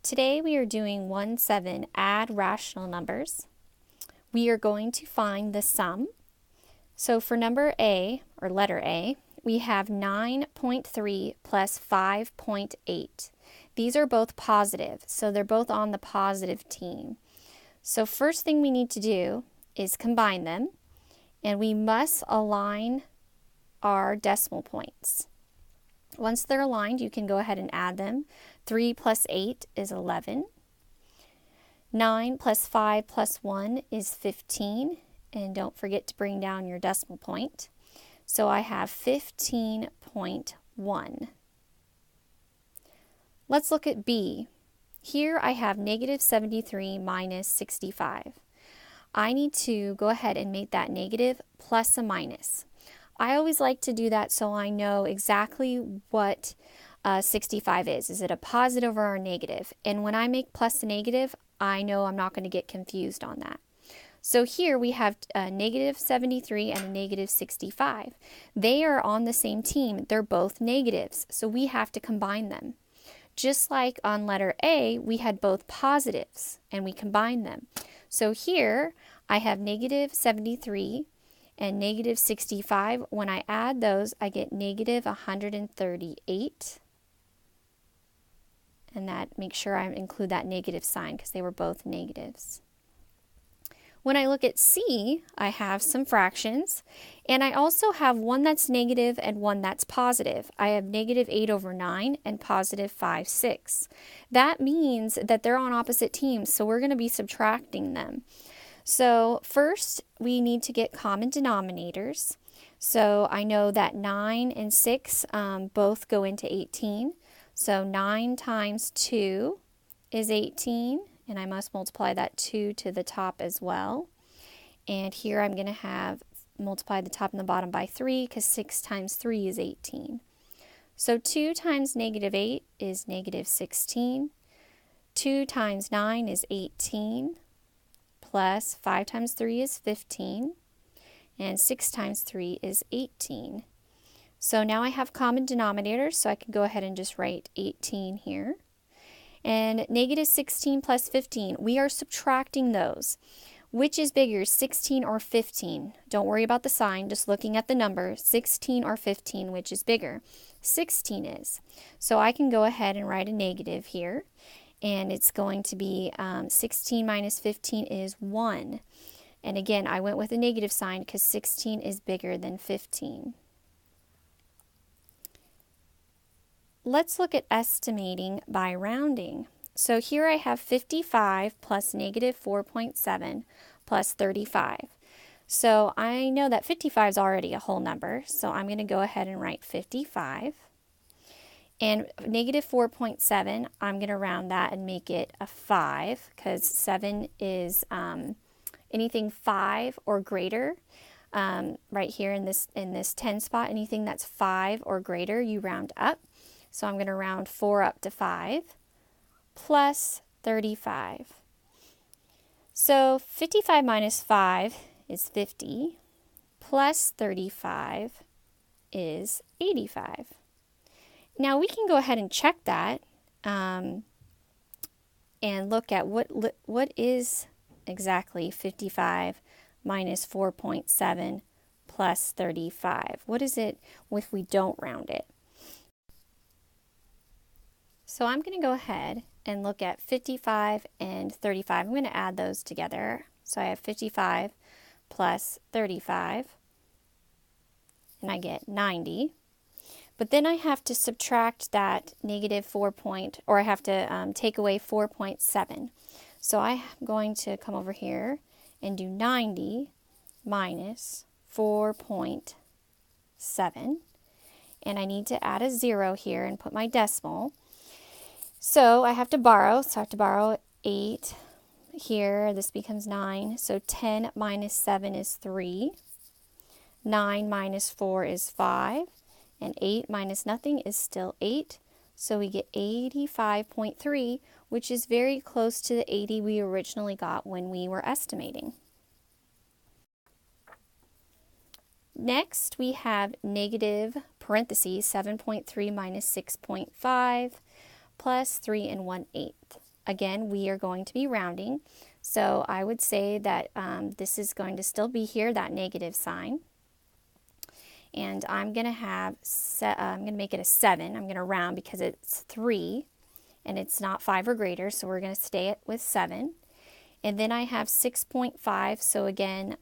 Today we are doing 1-7 add rational numbers. We are going to find the sum. So for number A, or letter A, we have 9.3 plus 5.8. These are both positive, so they're both on the positive team. So first thing we need to do is combine them, and we must align our decimal points. Once they're aligned, you can go ahead and add them. 3 plus 8 is 11. 9 plus 5 plus 1 is 15. And don't forget to bring down your decimal point. So I have 15.1. Let's look at B. Here I have negative 73 minus 65. I need to go ahead and make that negative plus a minus. I always like to do that so I know exactly what 65 is. Is it a positive or a negative? And when I make plus a negative, I know I'm not going to get confused on that. So here we have a negative 73 and a negative 65. They are on the same team. They're both negatives, so we have to combine them. Just like on letter A, we had both positives and we combined them. So here I have negative 73 and negative 65. When I add those, I get negative 138. And that, make sure I include that negative sign because they were both negatives. When I look at C, I have some fractions, and I also have one that's negative and one that's positive. I have negative 8 over 9 and positive 5/6. That means that they're on opposite teams, so we're going to be subtracting them. So first, we need to get common denominators. So I know that 9 and 6 both go into 18. So 9 times 2 is 18. And I must multiply that 2 to the top as well. And here I'm going to have multiply the top and the bottom by 3 because 6 times 3 is 18. So 2 times negative 8 is negative 16. 2 times 9 is 18. Plus 5 times 3 is 15. And 6 times 3 is 18. So now I have common denominators, so I can go ahead and just write 18 here. And negative 16 plus 15, we are subtracting those. Which is bigger, 16 or 15? Don't worry about the sign, just looking at the number, 16 or 15, which is bigger? 16 is. So I can go ahead and write a negative here, and it's going to be 16 minus 15 is 1. And again, I went with a negative sign because 16 is bigger than 15. Let's look at estimating by rounding. So here I have 55 plus negative 4.7 plus 35. So I know that 55 is already a whole number, so I'm going to go ahead and write 55. And negative 4.7, I'm going to round that and make it a 5 because 7 is anything 5 or greater. Right here in this 10 spot, anything that's 5 or greater, you round up. So I'm going to round 4 up to 5 plus 35. So 55 minus 5 is 50 plus 35 is 85. Now we can go ahead and check that and look at what is exactly 55 minus 4.7 plus 35. What is it if we don't round it? So I'm going to go ahead and look at 55 and 35. I'm going to add those together. So I have 55 plus 35, and I get 90. But then I have to subtract that negative I have to take away 4.7. So I'm going to come over here and do 90 minus 4.7. And I need to add a 0 here and put my decimal. So I have to borrow, so I have to borrow 8 here. This becomes 9. So 10 minus 7 is 3. 9 minus 4 is 5. And 8 minus nothing is still 8. So we get 85.3, which is very close to the 80 we originally got when we were estimating. Next, we have negative parentheses 7.3 minus 6.5 plus 3 1/8. again, we are going to be rounding. So I would say that this is going to still be here, that negative sign. And I'm going to make it a 7. I'm going to round because it's 3 and it's not 5 or greater, so we're going to stay with 7. And then I have 6.5, so again,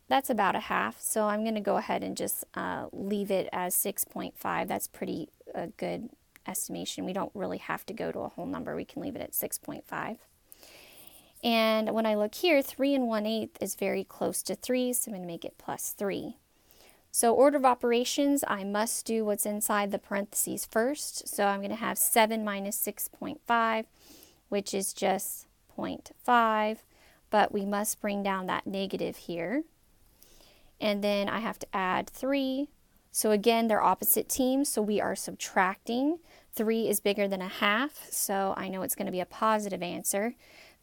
that's about a half. So I'm going to go ahead and just leave it as 6.5. That's pretty good estimation. We don't really have to go to a whole number. We can leave it at 6.5. And when I look here, 3 1/8 is very close to 3, so I'm going to make it plus 3. So order of operations, I must do what's inside the parentheses first. So I'm going to have 7 minus 6.5, which is just 0.5, but we must bring down that negative here. And then I have to add 3. So again, they're opposite teams, so we are subtracting. 3 is bigger than a half, so I know it's going to be a positive answer.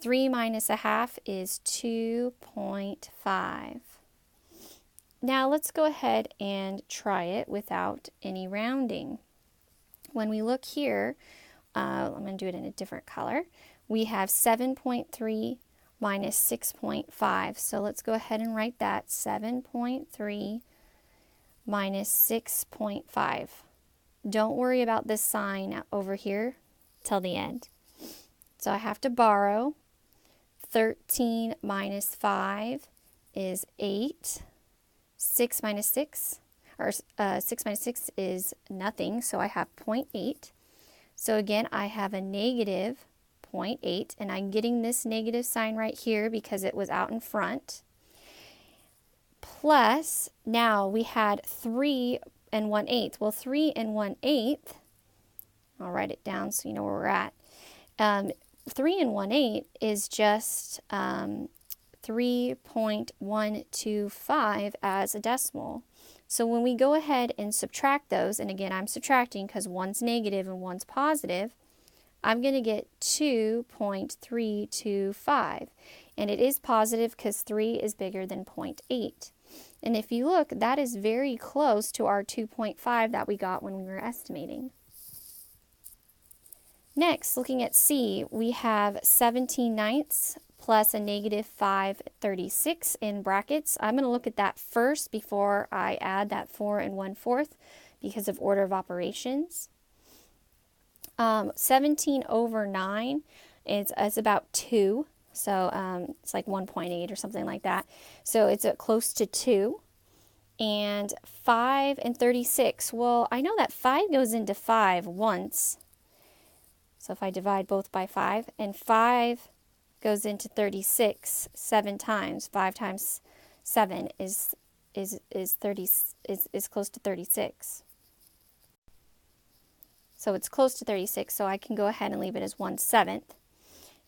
3 minus a half is 2.5. Now let's go ahead and try it without any rounding. When we look here, I'm going to do it in a different color. We have 7.3 minus 6.5. So let's go ahead and write that. 7.3 minus 6.5. Don't worry about this sign over here till the end. So I have to borrow. 13 minus 5 is 8. 6 minus 6 is nothing, so I have 0.8. So again, I have a negative 0.8, and I'm getting this negative sign right here because it was out in front. Plus, now we had 3 1/8. Well, 3 1/8, I'll write it down so you know where we're at. 3 1/8 is just 3.125 as a decimal. So when we go ahead and subtract those, and again I'm subtracting because one's negative and one's positive, I'm going to get 2.325. And it is positive because 3 is bigger than 0.8. And if you look, that is very close to our 2.5 that we got when we were estimating. Next, looking at C, we have 17/9 plus a negative 5/36 in brackets. I'm going to look at that first before I add that 4 1/4 because of order of operations. 17 over 9 is about 2. So it's like 1.8 or something like that. So it's close to 2. And 5 36. Well, I know that 5 goes into 5 once. So if I divide both by 5, and 5 goes into 36 7 times. 5 times 7 is close to 36. So it's close to 36, so I can go ahead and leave it as 1/7.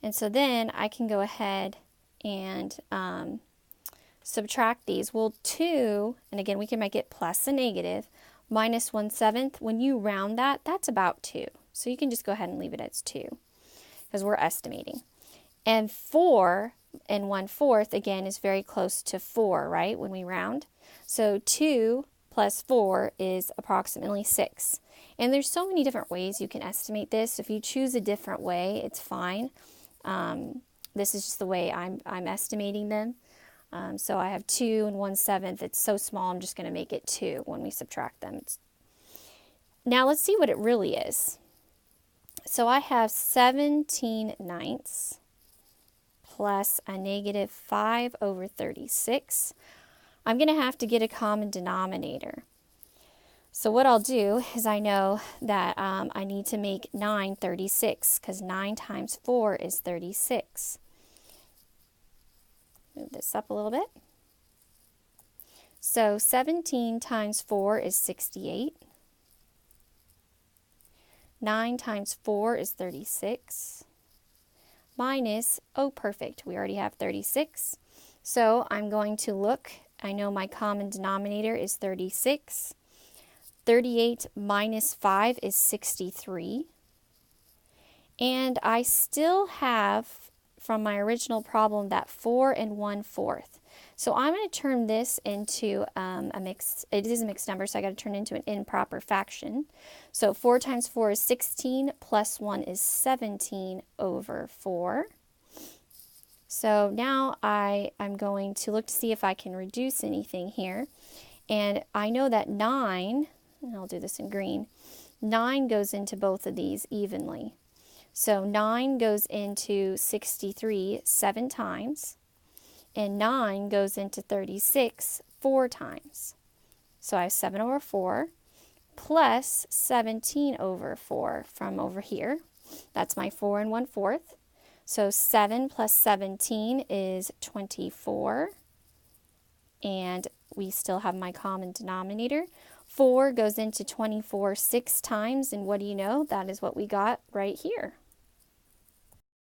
And so then I can go ahead and subtract these. Well, 2, and again we can make it plus a negative, minus 1/7. When you round that, that's about 2. So you can just go ahead and leave it as 2 because we're estimating. And 4 1/4, again, is very close to 4, right, when we round. So 2 plus 4 is approximately 6. And there's so many different ways you can estimate this. If you choose a different way, it's fine. This is just the way I'm estimating them. So I have 2 1/7. It's so small, I'm just going to make it 2 when we subtract them. Now let's see what it really is. So I have 17/9 plus a negative 5/36. I'm going to have to get a common denominator. So what I'll do is I know that I need to make 9 36 because 9 times 4 is 36. Move this up a little bit. So 17 times 4 is 68. 9 times 4 is 36. Minus, oh perfect, we already have 36. So I'm going to look, I know my common denominator is 36. 38 minus 5 is 63. And I still have, from my original problem, that 4 1/4. So I'm going to turn this into a mixed, it is a mixed number, so I got to turn it into an improper fraction. So 4 times 4 is 16, plus 1 is 17 over 4. So now I'm going to look to see if I can reduce anything here. And I know that 9, and I'll do this in green, 9 goes into both of these evenly. So 9 goes into 63 7 times, and 9 goes into 36 4 times. So I have 7 over 4 plus 17 over 4 from over here. That's my 4 1/4. So 7 plus 17 is 24. And we still have my common denominator. 4 goes into 24 6 times, and what do you know? That is what we got right here.